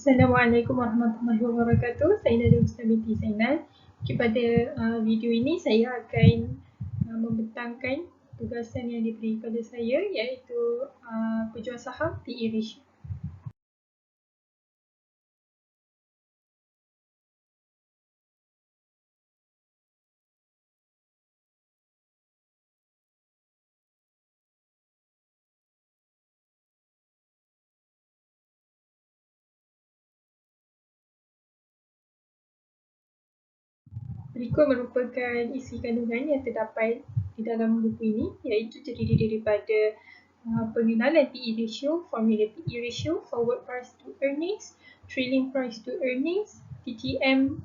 Assalamualaikum warahmatullahi wabarakatuh. Saya Nadia Musnah binti Zainal. Pada video ini saya akan membentangkan tugasan yang diberi kepada saya, iaitu penjual saham PE ratio. Berikut merupakan isi kandungan yang terdapat di dalam buku ini, iaitu terdiri daripada pengenalan PE ratio, formula PE ratio, forward price to earnings, trailing price to earnings, TTM,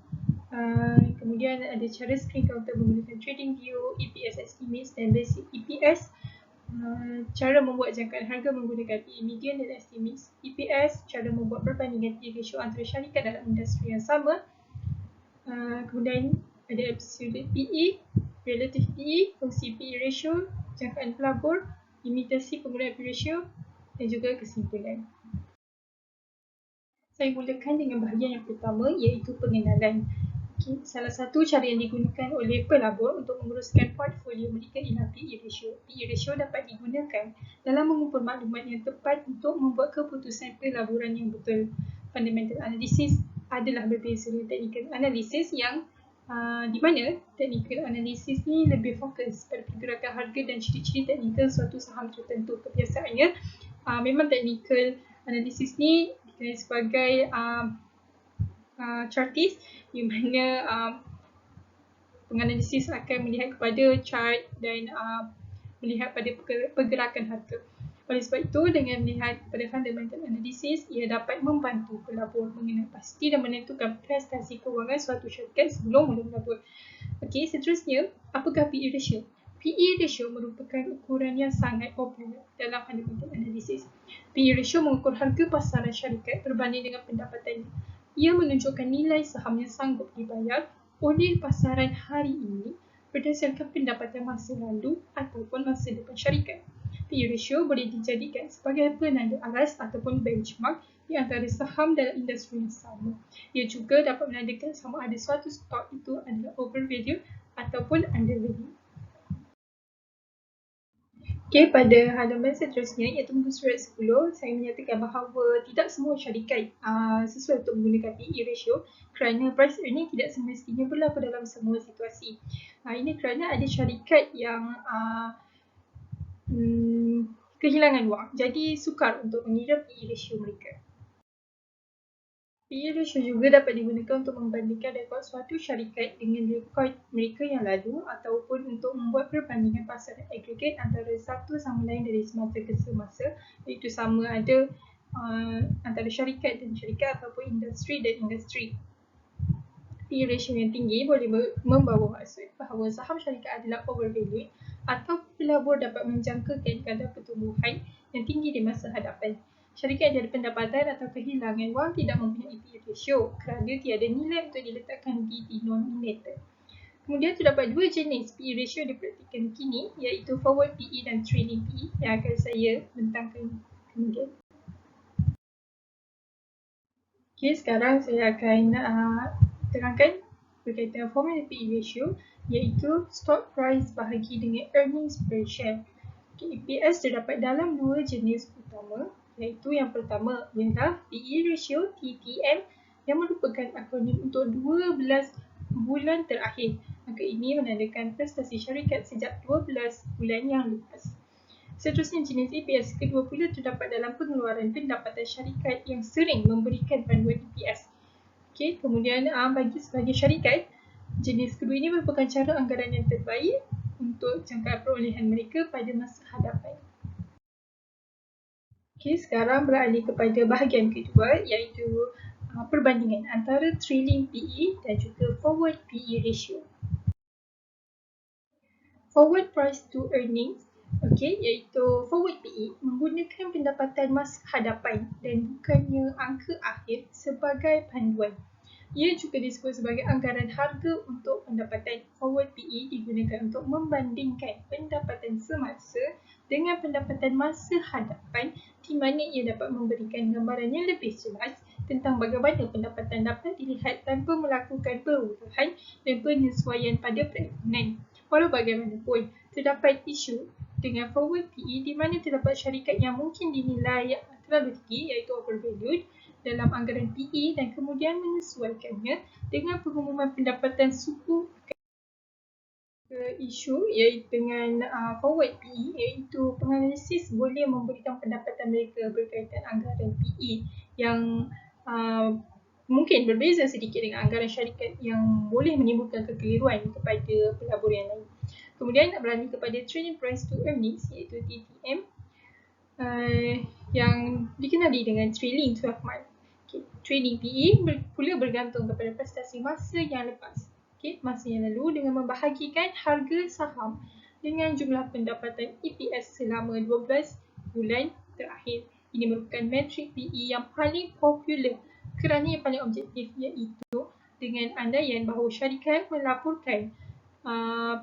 kemudian ada cara screen counter menggunakan trading view, EPS estimates dan basic EPS, cara membuat jangkaan harga menggunakan PE median dan estimates EPS, cara membuat perbandingan PE ratio antara syarikat dalam industri yang sama, kemudian ada absolute PE, relative PE, fungsi PE ratio, jangkaan pelabur, limitasi penggunaan PE ratio dan juga kesimpulan. Saya mulakan dengan bahagian yang pertama, iaitu pengenalan. Salah satu cara yang digunakan oleh pelabur untuk menguruskan portfolio mereka ialah PE ratio. PE ratio dapat digunakan dalam mengumpul maklumat yang tepat untuk membuat keputusan pelaburan yang betul. Fundamental analysis adalah berbeza dengan technical analysis yang di mana technical analysis ni lebih fokus pada pergerakan harga dan ciri-ciri teknikal suatu saham tertentu. Kebiasaannya memang technical analysis ni dikenali sebagai chartist, di mana penganalisis akan melihat kepada chart dan melihat pada pergerakan harga. Oleh sebab itu, dengan melihat pada fundamental analysis, ia dapat membantu pelabur mengenal pasti dan menentukan prestasi kewangan suatu syarikat sebelum mula melabur. Okey, seterusnya, apakah PE ratio? PE ratio merupakan ukuran yang sangat popular dalam fundamental analysis. PE ratio mengukur harga pasaran syarikat berbanding dengan pendapatannya. Ia menunjukkan nilai saham yang sanggup dibayar oleh pasaran hari ini berdasarkan pendapatan masa lalu ataupun masa depan syarikat. PE ratio boleh dijadikan sebagai penanda aras ataupun benchmark di antara saham dalam industri yang sama. Ia juga dapat menandakan sama ada suatu stok itu adalah overvalue ataupun undervalue. Okey, pada halaman seterusnya, iaitu muka surat 10, saya menyatakan bahawa tidak semua syarikat sesuai untuk menggunakan PE ratio kerana price earning tidak semestinya berlaku dalam semua situasi. Ini kerana ada syarikat yang kehilangan wang, jadi sukar untuk mengira PE ratio mereka. PE ratio juga dapat digunakan untuk membandingkan rekod suatu syarikat dengan rekod mereka yang lalu ataupun untuk membuat perbandingan pasaran agregat antara satu sama lain dari semasa ke semasa, iaitu sama ada antara syarikat dan syarikat ataupun industri dan industri. PE ratio yang tinggi boleh membawa maksud bahawa saham syarikat adalah overvalued atau pelabur dapat menjangkakan kadar pertumbuhan yang tinggi di masa hadapan. Syarikat yang ada pendapatan atau kehilangan wang tidak mempunyai PE ratio kerana tiada nilai untuk diletakkan di denominator. Kemudian terdapat dua jenis PE ratio dipraktikkan kini, iaitu forward PE dan trailing PE yang akan saya bentangkan kemudian. Okey, sekarang saya akan terangkan berkaitan formula PE ratio, iaitu stock price bahagi dengan earnings per share. EPS terdapat dalam dua jenis utama, iaitu yang pertama ialah PE ratio TTM yang merupakan akronim untuk 12 bulan terakhir. Maka ini menandakan prestasi syarikat sejak 12 bulan yang lepas. Seterusnya, jenis EPS kedua pula terdapat dalam pengeluaran pendapatan syarikat yang sering memberikan panduan EPS. Okey, kemudian bagi sebagai syarikat, jenis kedua ini merupakan cara anggaran yang terbaik untuk jangkaan perolehan mereka pada masa hadapan. Okey, sekarang beralih kepada bahagian kedua, iaitu perbandingan antara trailing PE dan juga forward PE ratio. Forward price to earnings, iaitu forward PE menggunakan pendapatan masa hadapan dan bukannya angka akhir sebagai panduan. Ia juga disebut sebagai anggaran harga untuk pendapatan. Forward PE digunakan untuk membandingkan pendapatan semasa dengan pendapatan masa hadapan, di mana ia dapat memberikan gambaran yang lebih jelas tentang bagaimana pendapatan dapat dilihat tanpa melakukan perubahan dan penyesuaian pada perekonomian. Walau bagaimanapun, terdapat isu dengan forward PE di mana terdapat syarikat yang mungkin dinilai terlalu tinggi iaitu overvalued dalam anggaran PE dan kemudian menyesuaikannya dengan pengumuman pendapatan suku isu iaitu dengan forward PE iaitu penganalisis boleh memberikan pendapatan mereka berkaitan anggaran PE yang mungkin berbeza sedikit dengan anggaran syarikat yang boleh menimbulkan kekeliruan kepada pelabur yang lain. Kemudian beralih kepada trading price to earnings iaitu TPM yang dikenali dengan trailing 12 month. Trading PE pula bergantung kepada prestasi masa yang lepas. Masa yang lalu dengan membahagikan harga saham dengan jumlah pendapatan EPS selama 12 bulan terakhir. Ini merupakan metrik PE yang paling popular kerana yang paling objektif iaitu dengan andaian bahawa syarikat melaporkan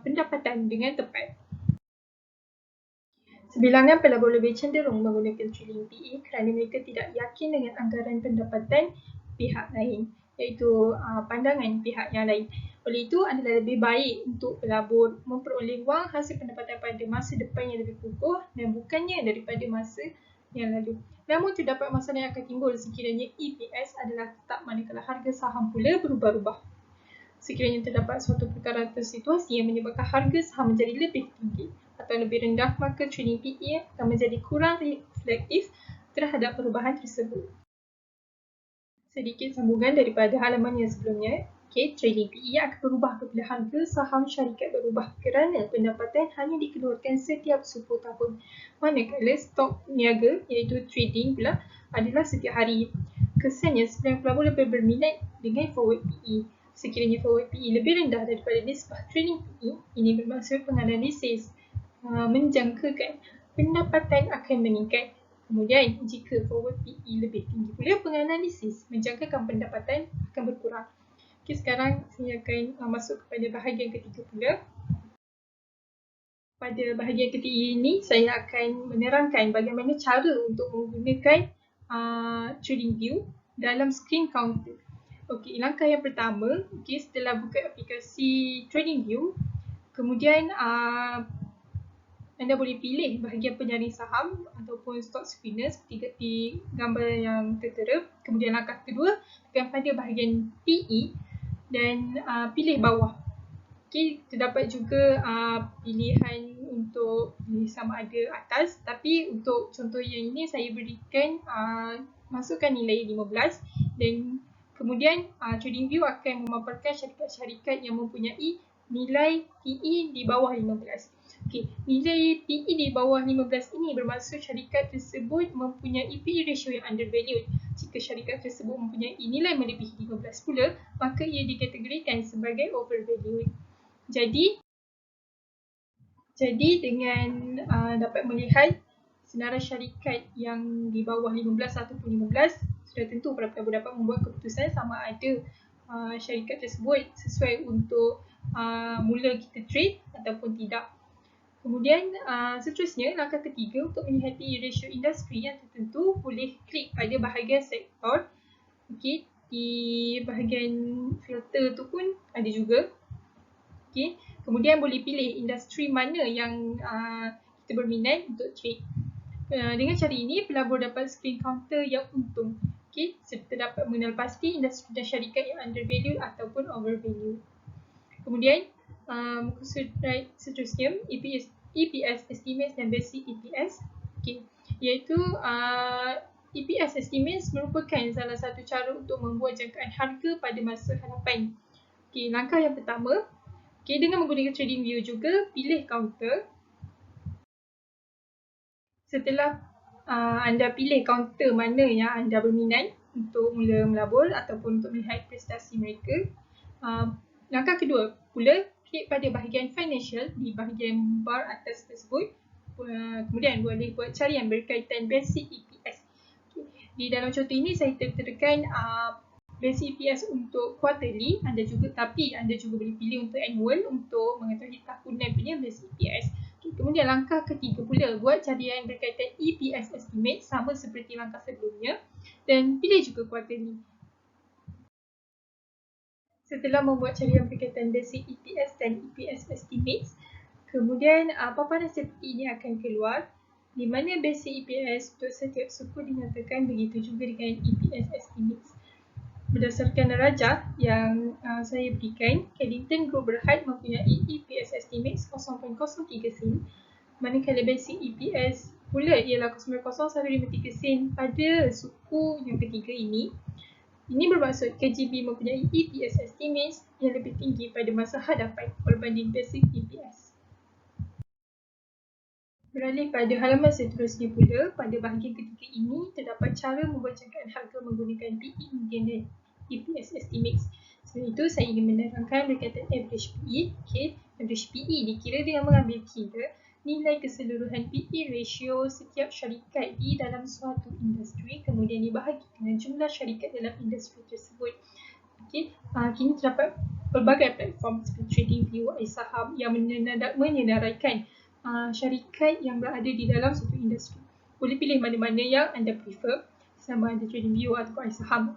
pendapatan dengan tepat. Sebilangan pelabur lebih cenderung menggunakan trailing PE kerana mereka tidak yakin dengan anggaran pendapatan pihak lain iaitu pandangan pihak yang lain. Oleh itu adalah lebih baik untuk pelabur memperoleh wang hasil pendapatan pada masa depan yang lebih kukuh dan bukannya daripada masa yang lalu. Namun terdapat masalah yang akan timbul sekiranya EPS adalah tetap manakala harga saham pula berubah-ubah. Sekiranya terdapat suatu perkara atau situasi yang menyebabkan harga saham menjadi lebih tinggi atau lebih rendah, maka trading PE akan menjadi kurang reflektif terhadap perubahan tersebut. Sedikit sambungan daripada halaman yang sebelumnya. Trading PE akan berubah apabila harga saham syarikat berubah kerana pendapatan hanya dikeluarkan setiap 10 tahun. Manakala stok niaga iaitu trading pula adalah setiap hari. Kesannya sebilangan pelabur lebih berminat dengan forward PE. Sekiranya forward PE lebih rendah daripada nisbah trading PE, ini bermaksud penganalisis menjangkakan pendapatan akan meningkat. Kemudian jika forward PE lebih tinggi pula, penganalisis menjangkakan pendapatan akan berkurang. Sekarang saya akan masuk kepada bahagian ketiga pula. Pada bahagian ketiga ini, saya akan menerangkan bagaimana cara untuk menggunakan trading view dalam screen counter. Langkah yang pertama, setelah buka aplikasi trading view, kemudian anda boleh pilih bahagian penyaring saham ataupun stock screener seperti di gambar yang tertera. Kemudian langkah kedua, tekan pada bahagian PE dan pilih bawah. Terdapat juga pilihan untuk pilih sama ada atas, tapi untuk contoh yang ini saya berikan masukkan nilai 15 dan kemudian TradingView akan memaparkan syarikat-syarikat yang mempunyai nilai PE di bawah 15. Nilai PE di bawah 15 ini bermaksud syarikat tersebut mempunyai PE ratio yang undervalued. Jika syarikat tersebut mempunyai nilai melebihi 15 pula, maka ia dikategorikan sebagai overvalued. Jadi dengan dapat melihat senarai syarikat yang di bawah 15 ataupun 15, sudah tentu para pelabur dapat membuat keputusan sama ada syarikat tersebut sesuai untuk mula kita trade ataupun tidak. Kemudian seterusnya, langkah ketiga untuk melihat PE ratio industri yang tertentu, boleh klik pada bahagian sektor. Di bahagian filter tu pun ada juga. Kemudian boleh pilih industri mana yang kita berminat untuk trade. Dengan cara ini, pelabur dapat screen counter yang untung. Serta dapat mengenal pasti industri dan syarikat yang undervalued ataupun overvalued. Kemudian, muka slide seterusnya, EPS estimates dan basic EPS. Iaitu EPS estimates merupakan salah satu cara untuk membuat jangkaan harga pada masa hadapan. Langkah yang pertama, dengan menggunakan TradingView juga, pilih counter. Setelah anda pilih counter mana yang anda berminat untuk mula melabur ataupun untuk melihat prestasi mereka, langkah kedua pula, klik pada bahagian financial di bahagian bar atas tersebut. Kemudian boleh buat carian berkaitan basic EPS. Di dalam contoh ini saya terterakan basic EPS untuk quarterly, tapi anda juga boleh pilih untuk annual untuk mengetahui tahunan punya basic EPS. Kemudian langkah ketiga pula, buat carian berkaitan EPS estimate sama seperti langkah sebelumnya dan pilih juga quarterly. Setelah membuat carian berkaitan basic EPS dan EPS estimates, kemudian paparan seperti ini akan keluar di mana basic EPS untuk setiap suku dinyatakan, begitu juga dengan EPS estimates. Berdasarkan darjah yang saya berikan, Caddington Group Berhad mempunyai EPS estimates 0.03 sen, manakala basic EPS pula ialah 0.0153 sen pada suku yang ketiga ini. Ini bermaksud KGB mempunyai EPS estimates yang lebih tinggi pada masa hadapan berbanding basic EPS. Beralih pada halaman seterusnya pula, pada bahagian ketiga ini terdapat cara membuat jangkaan harga menggunakan PE median dan EPS estimates. Sebelum itu, saya ingin menerangkan berkaitan average PE. Average PE dikira dengan mengambil kira nilai keseluruhan PE ratio setiap syarikat di dalam suatu industri, kemudian dibahagi dengan jumlah syarikat dalam industri tersebut. Kini terdapat pelbagai platform seperti TradingView, iSaham yang menyenaraikan syarikat yang berada di dalam satu industri. Boleh pilih mana-mana yang anda prefer, sama ada TradingView atau iSaham.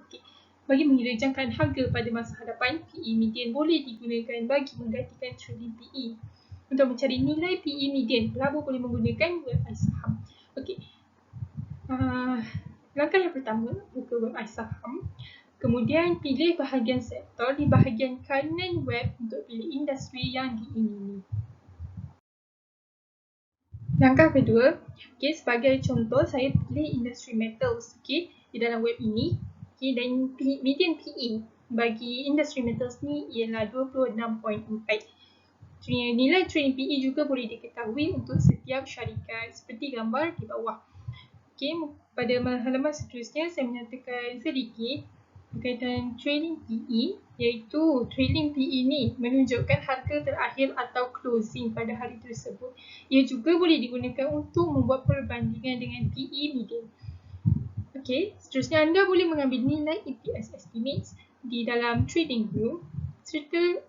Bagi mengira jangkaan harga pada masa hadapan, PE median boleh digunakan bagi menggantikan trading PE. Untuk mencari nilai PE median, pelabur boleh menggunakan web iSaham. Langkah yang pertama, buka web iSaham. Kemudian pilih bahagian sektor di bahagian kanan web untuk pilih industri yang diingini. Langkah kedua, sebagai contoh saya pilih industri metals di dalam web ini. Dan median PE bagi industri metals ni ialah 26.4. Nilai trading PE juga boleh diketahui untuk setiap syarikat seperti gambar di bawah. Pada halaman seterusnya saya menyatakan sedikit berkaitan trading PE, iaitu trading PE ni menunjukkan harga terakhir atau closing pada hari tersebut. Ia juga boleh digunakan untuk membuat perbandingan dengan PE median. Seterusnya anda boleh mengambil nilai EPS estimates di dalam TradingView serta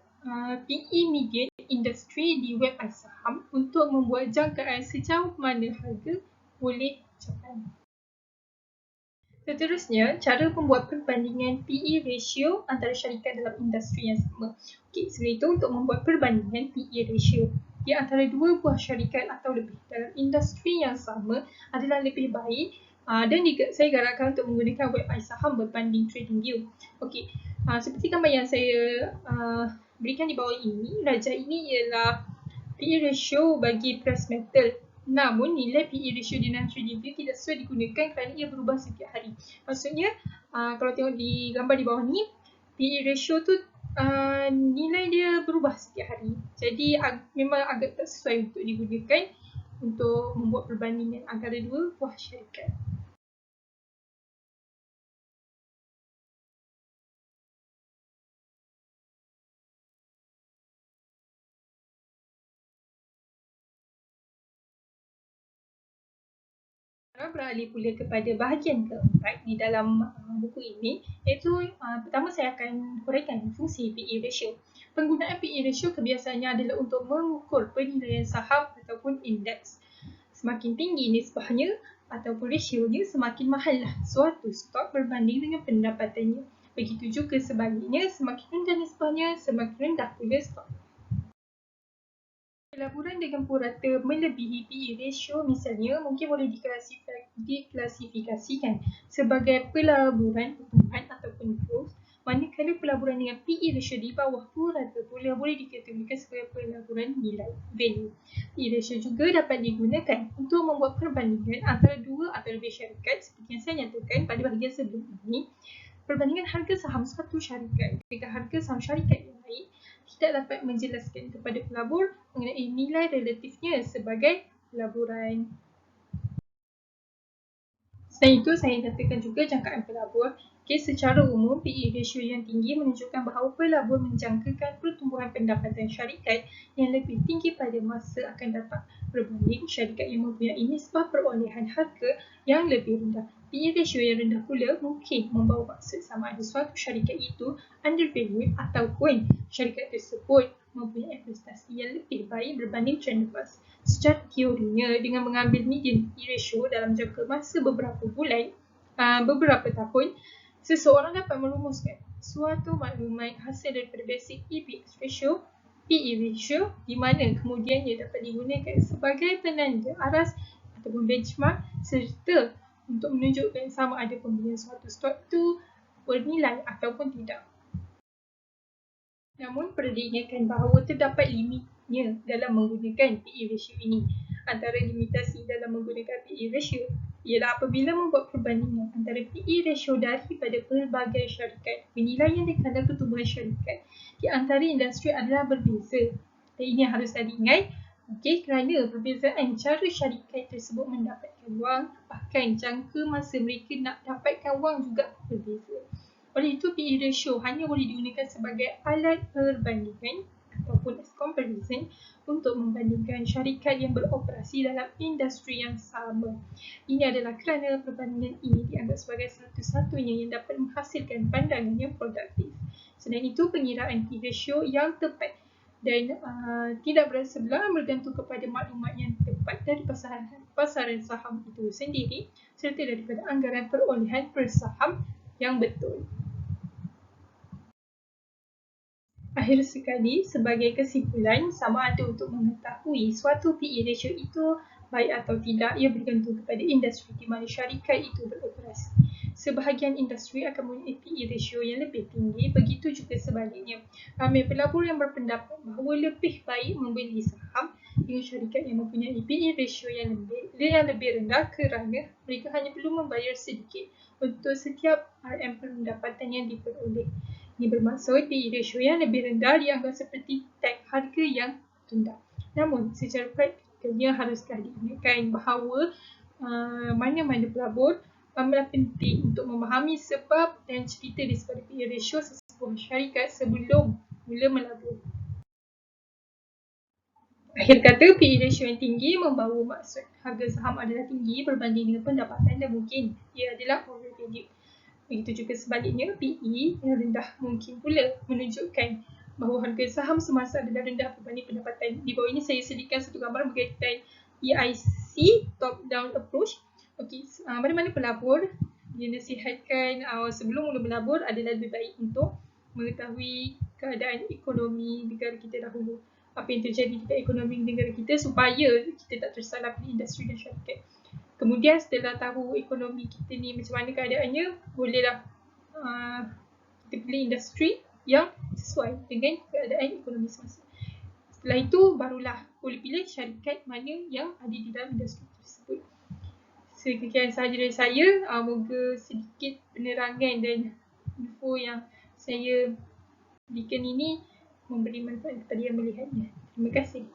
PE median industri di web iSaham untuk membuat jangkaan sejauh mana harga boleh capai. Seterusnya, cara membuat perbandingan PE ratio antara syarikat dalam industri yang sama. Sebelum itu, untuk membuat perbandingan PE ratio di antara dua buah syarikat atau lebih dalam industri yang sama adalah lebih baik dan saya galakkan untuk menggunakan web iSaham berbanding TradingView. Seperti gambar yang saya berikan di bawah ini, darjah ini ialah PE ratio bagi precious metal. Namun nilai PE ratio di dalam TradingView tidak sesuai digunakan kerana ia berubah setiap hari. Maksudnya kalau tengok di gambar di bawah ni, PE ratio tu nilai dia berubah setiap hari. Jadi memang agak tak sesuai untuk digunakan untuk membuat perbandingan antara dua buah syarikat. Beralih pula kepada bahagian keempat di dalam buku ini, iaitu pertama saya akan huraikan fungsi PE ratio. Penggunaan PE ratio kebiasaannya adalah untuk mengukur penilaian saham ataupun indeks. Semakin tinggi nisbahnya ataupun rasionya, semakin mahallah suatu stok berbanding dengan pendapatannya. Begitu juga sebaliknya, semakin rendah nisbahnya, semakin rendah pula stok. Pelaburan dengan purata melebihi PE ratio misalnya mungkin boleh diklasifikasikan sebagai pelaburan pertumbuhan ataupun growth, manakala pelaburan dengan PE ratio di bawah purata pula boleh dikategorikan sebagai pelaburan nilai value. PE ratio juga dapat digunakan untuk membuat perbandingan antara dua atau lebih syarikat seperti yang saya nyatakan pada bahagian sebelum ini. Perbandingan harga saham satu syarikat dengan harga saham syarikat yang lain tidak dapat menjelaskan kepada pelabur mengenai nilai relatifnya sebagai pelaburan. Selain itu, saya nyatakan juga jangkaan pelabur Okay, secara umum, PE ratio yang tinggi menunjukkan bahawa pelabur menjangkakan pertumbuhan pendapatan syarikat yang lebih tinggi pada masa akan datang berbanding syarikat yang mempunyai nisbah perolehan harga yang lebih rendah. PE ratio yang rendah pula mungkin membawa maksud sama ada suatu syarikat itu undervalued ataupun syarikat tersebut mempunyai prestasi yang lebih baik berbanding trend lepas. Secara teorinya, dengan mengambil median PE ratio dalam jangka masa beberapa bulan, beberapa tahun, seseorang dapat merumuskan suatu maklumat hasil daripada basic EPS ratio, PE ratio, di mana kemudian ia dapat digunakan sebagai penanda aras ataupun benchmark serta untuk menunjukkan sama ada pembelian suatu stok itu bernilai ataupun tidak. Namun perlu diingatkan bahawa terdapat limitnya dalam menggunakan PE ratio ini. Antara limitasi dalam menggunakan PE ratio ialah apabila membuat perbandingan antara PE ratio daripada pelbagai syarikat, penilaian dan kadar pertumbuhan syarikat di antara industri adalah berbeza. Dan ini harus diingat, kerana perbezaan cara syarikat tersebut mendapatkan wang, bahkan jangka masa mereka nak dapatkan wang juga berbeza. Oleh itu, PE ratio hanya boleh digunakan sebagai alat perbandingan ataupun as comparison untuk membandingkan syarikat yang beroperasi dalam industri yang sama. Ini adalah kerana perbandingan ini dianggap sebagai satu-satunya yang dapat menghasilkan pandangan yang produktif. Selain itu, pengiraan PE ratio yang tepat dan tidak bersebelah bergantung kepada maklumat yang tepat dari pasaran saham itu sendiri serta daripada anggaran perolehan per saham yang betul. Akhir sekali, sebagai kesimpulan, sama ada untuk mengetahui suatu PE ratio itu baik atau tidak, ia bergantung kepada industri di mana syarikat itu beroperasi. Sebahagian industri akan mempunyai PE ratio yang lebih tinggi, begitu juga sebaliknya. Ramai pelabur yang berpendapat bahawa lebih baik membeli saham dengan syarikat yang mempunyai PE ratio yang lebih rendah kerana mereka hanya perlu membayar sedikit untuk setiap RM pendapatan yang diperoleh. Ini bermaksud PE ratio yang lebih rendah dianggap seperti tag harga yang rendah. Namun, secara praktikalnya haruskah diingatkan bahawa mana-mana pelabur amat penting untuk memahami sebab dan cerita di sebalik PE ratio sesebuah syarikat sebelum mula melabur. Akhir kata, PE ratio yang tinggi membawa maksud harga saham adalah tinggi berbanding dengan pendapatan dan mungkin ia adalah overvalued. Begitu juga sebaliknya, PE yang rendah mungkin pula menunjukkan bahawa harga saham semasa adalah rendah berbanding pendapatan. Di bawah ini saya sediakan satu gambar berkaitan EIC, top down approach. Mana-mana pelabur dinasihatkan sebelum mula melabur adalah lebih baik untuk mengetahui keadaan ekonomi negara kita dahulu. Apa yang terjadi dekat ekonomi negara kita supaya kita tak tersalah di industri dan syarikat. Kemudian setelah tahu ekonomi kita ni macam mana keadaannya, bolehlah kita pilih industri yang sesuai dengan keadaan ekonomi semasa. Setelah itu, barulah boleh pilih syarikat mana yang ada di dalam industri tersebut. Sekian sahaja dari saya. Moga sedikit penerangan dan info yang saya berikan ini memberi manfaat kepada yang melihatnya. Terima kasih.